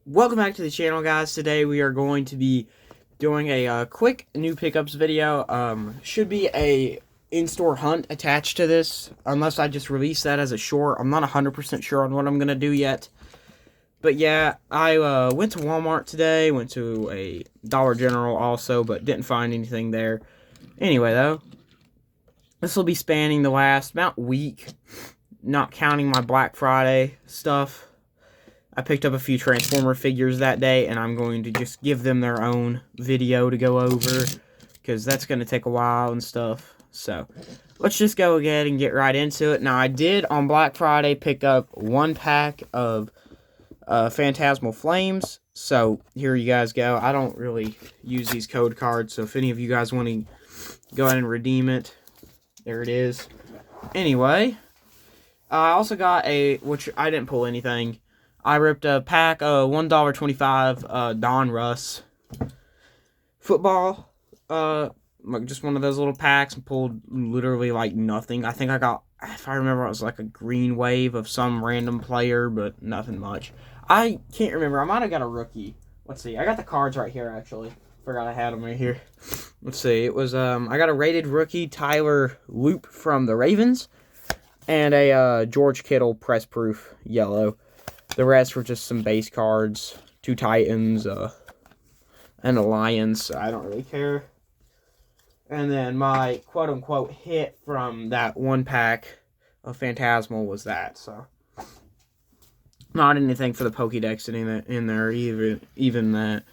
Welcome back to the channel, guys. Today we are going to be doing a quick new pickups video. Should be a in-store hunt attached to this, unless I just release that as a short. I'm not 100% sure on what I'm going to do yet. But yeah, I went to Walmart today, went to a Dollar General also, but didn't find anything there. Anyway, though, this will be spanning the last about week, not counting my Black Friday stuff. I picked up a few Transformer figures that day, and I'm going to just give them their own video to go over, because that's going to take a while and stuff. So, let's just go ahead and get right into it. Now, I did, on Black Friday, pick up one pack of Phantasmal Flames, so here you guys go. I don't really use these code cards, so if any of you guys want to go ahead and redeem it, there it is. Anyway, I also got which I didn't pull anything. I ripped a pack of $1.25 Donruss football. Like just one of those little packs, and pulled literally like nothing. I think I got, if I remember, it was like a green wave of some random player, but nothing much. I can't remember. I might have got a rookie. Let's see. I got the cards right here, actually. Forgot I had them right here. Let's see. It was, I got a rated rookie, Tyler Loop from the Ravens, and a George Kittle press proof yellow. The rest were just some base cards, 2 Titans, and a Lions. So I don't really care. And then my quote-unquote hit from that one pack of Phantasmal was that. So not anything for the Pokédex in there, even that,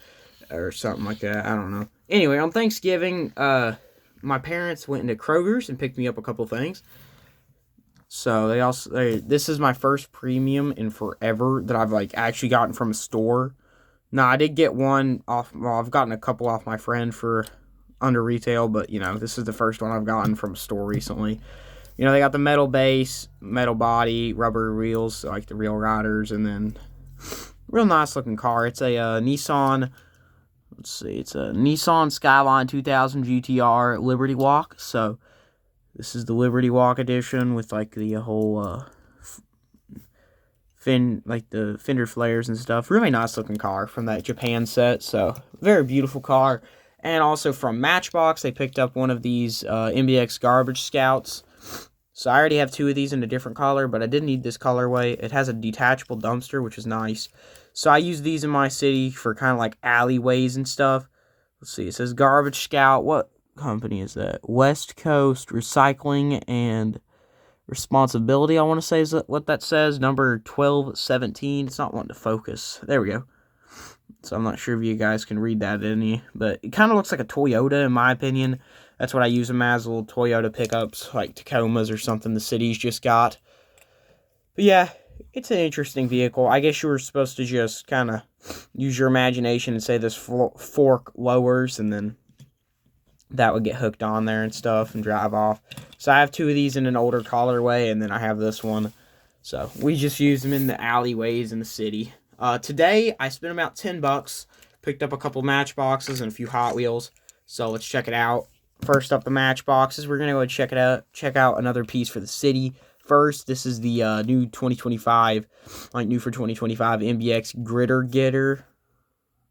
or something like that. I don't know. Anyway, on Thanksgiving, my parents went into Kroger's and picked me up a couple things. So this is my first premium in forever that I've like actually gotten from a store. Now I did get one off. Well, I've gotten a couple off my friend for under retail, but you know, this is the first one I've gotten from a store recently. You know, they got the metal base, metal body, rubber wheels like the Real Riders, and then real nice looking car. It's a Nissan. Let's see, it's a Nissan Skyline 2000 GTR Liberty Walk. So this is the Liberty Walk edition with like the whole the fender flares and stuff. Really nice looking car from that Japan set. So very beautiful car. And also from Matchbox, they picked up one of these MBX Garbage Scouts. So I already have 2 of these in a different color, but I did need this colorway. It has a detachable dumpster, which is nice. So I use these in my city for kind of like alleyways and stuff. Let's see, it says Garbage Scout. What company is that? West Coast Recycling and Responsibility, I want to say is what that says. Number 1217. It's not wanting to focus. There we go. So I'm not sure if you guys can read that any, but it kind of looks like a Toyota in my opinion. That's what I use them as, little Toyota pickups, like Tacomas or something the city's just got. But yeah, it's an interesting vehicle. I guess you were supposed to just kind of use your imagination and say this fork lowers, and then that would get hooked on there and stuff and drive off. So I have 2 of these in an older colorway, and then I have this one. So we just use them in the alleyways in the city. Today, I spent about $10, picked up a couple Matchboxes and a few Hot Wheels. So let's check it out. First up, the Matchboxes. We're going to go check out another piece for the city. First, this is the new 2025, like new for 2025, MBX Gritter Getter,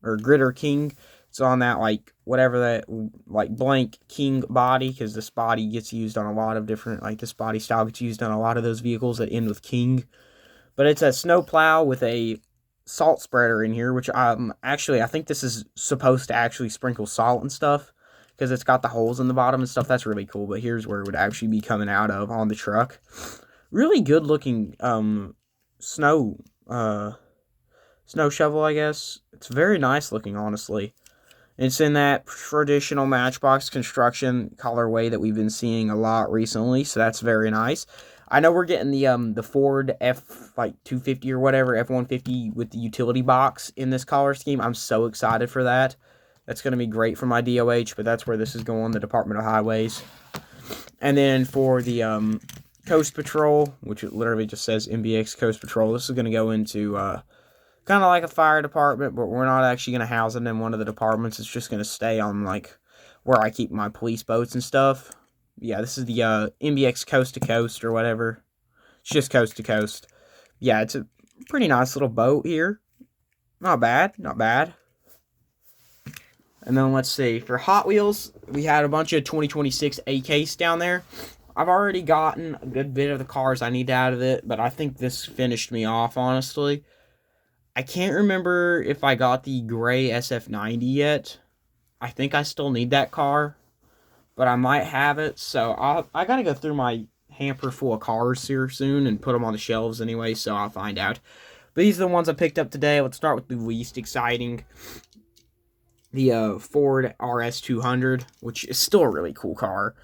or Gritter King. It's on that, like, whatever that, like, blank King body, because this body gets used on a lot of different, like, this body style gets used on a lot of those vehicles that end with King. But it's a snowplow with a salt spreader in here, which actually, I think this is supposed to actually sprinkle salt and stuff, because it's got the holes in the bottom and stuff. That's really cool, but here's where it would actually be coming out of on the truck. Really good looking snow shovel, I guess. It's very nice looking, honestly. It's in that traditional Matchbox construction colorway that we've been seeing a lot recently, so that's very nice. I know we're getting the Ford F-250 or whatever, F-150 with the utility box in this color scheme. I'm so excited for that. That's going to be great for my DOH, but that's where this is going, the Department of Highways. And then for the Coast Patrol, which it literally just says MBX Coast Patrol, this is going to go into kind of like a fire department, but we're not actually going to house it in one of the departments. It's just going to stay on, like, where I keep my police boats and stuff. Yeah, this is the MBX Coast to Coast or whatever. It's just Coast to Coast. Yeah, it's a pretty nice little boat here. Not bad, not bad. And then let's see, for Hot Wheels, we had a bunch of 2026 AKs down there. I've already gotten a good bit of the cars I need out of it, but I think this finished me off, honestly. I can't remember if I got the gray SF90 yet. I think I still need that car, but I might have it, so I gotta go through my hamper full of cars here soon and put them on the shelves anyway, so I'll find out. But these are the ones I picked up today. Let's start with the least exciting. The Ford RS200, which is still a really cool car.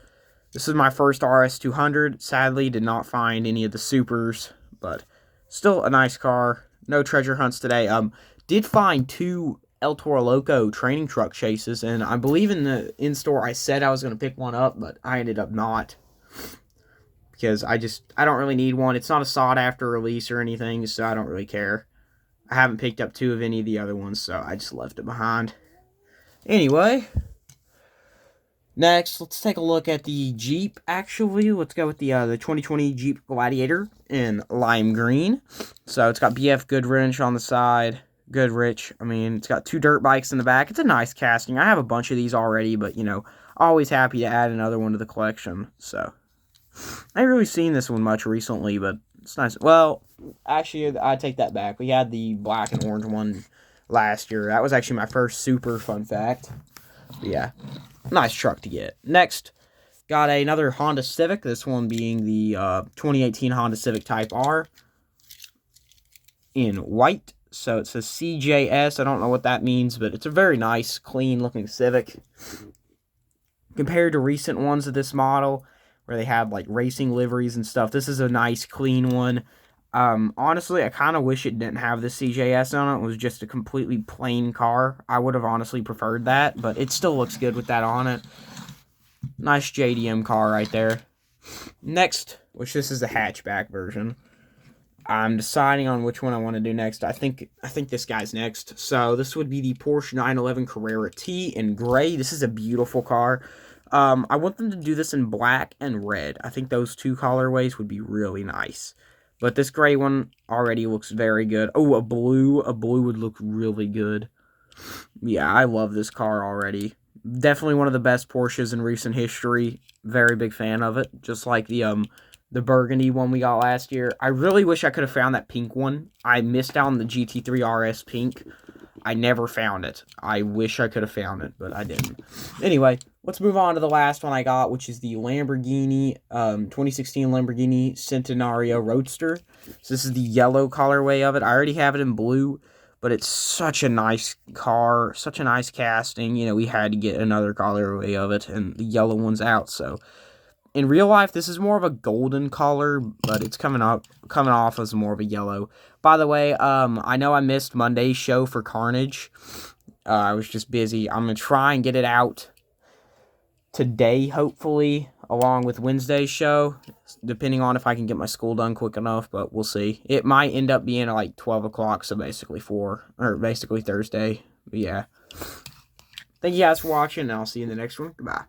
This is my first RS200. Sadly, did not find any of the supers, but still a nice car. No treasure hunts today. Did find 2 El Toro Loco training truck chases, and I believe in the in-store I said I was going to pick one up, but I ended up not. Because I don't really need one. It's not a sought-after release or anything, so I don't really care. I haven't picked up 2 of any of the other ones, so I just left it behind. Anyway, next, let's take a look at the Jeep, actually. Let's go with the 2020 Jeep Gladiator in lime green. So, it's got BF Goodrich on the side. Goodrich. I mean, it's got 2 dirt bikes in the back. It's a nice casting. I have a bunch of these already, but, you know, always happy to add another one to the collection. So, I haven't really seen this one much recently, but it's nice. Well, actually, I take that back. We had the black and orange one last year. That was actually my first super fun fact. But yeah, nice truck to get. Next, got another Honda Civic. This one being the 2018 Honda Civic Type R in white. So it says CJS. I don't know what that means, but it's a very nice, clean-looking Civic. Compared to recent ones of this model, where they had like racing liveries and stuff, this is a nice, clean one. Honestly, I kind of wish it didn't have the CJS on it. It was just a completely plain car. I would have honestly preferred that, but it still looks good with that on it. Nice JDM car right there. Next, which this is a hatchback version. I'm deciding on which one I want to do next. I think this guy's next. So this would be the Porsche 911 Carrera T in gray. This is a beautiful car. I want them to do this in black and red. I think those 2 colorways would be really nice. But this gray one already looks very good. Oh, a blue. A blue would look really good. Yeah, I love this car already. Definitely one of the best Porsches in recent history. Very big fan of it. Just like the burgundy one we got last year. I really wish I could have found that pink one. I missed out on the GT3 RS pink. I never found it. I wish I could have found it, but I didn't. Anyway, let's move on to the last one I got, which is the Lamborghini, 2016 Lamborghini Centenario Roadster. So this is the yellow colorway of it. I already have it in blue, but it's such a nice car, such a nice casting. You know, we had to get another colorway of it, and the yellow one's out. So in real life, this is more of a golden color, but it's coming off as more of a yellow. By the way, I know I missed Monday's show for Carnage. I was just busy. I'm going to try and get it out today, hopefully, along with Wednesday's show, depending on if I can get my school done quick enough, but we'll see. It might end up being at like 12 o'clock, so basically basically Thursday. But yeah. Thank you guys for watching, and I'll see you in the next one. Goodbye.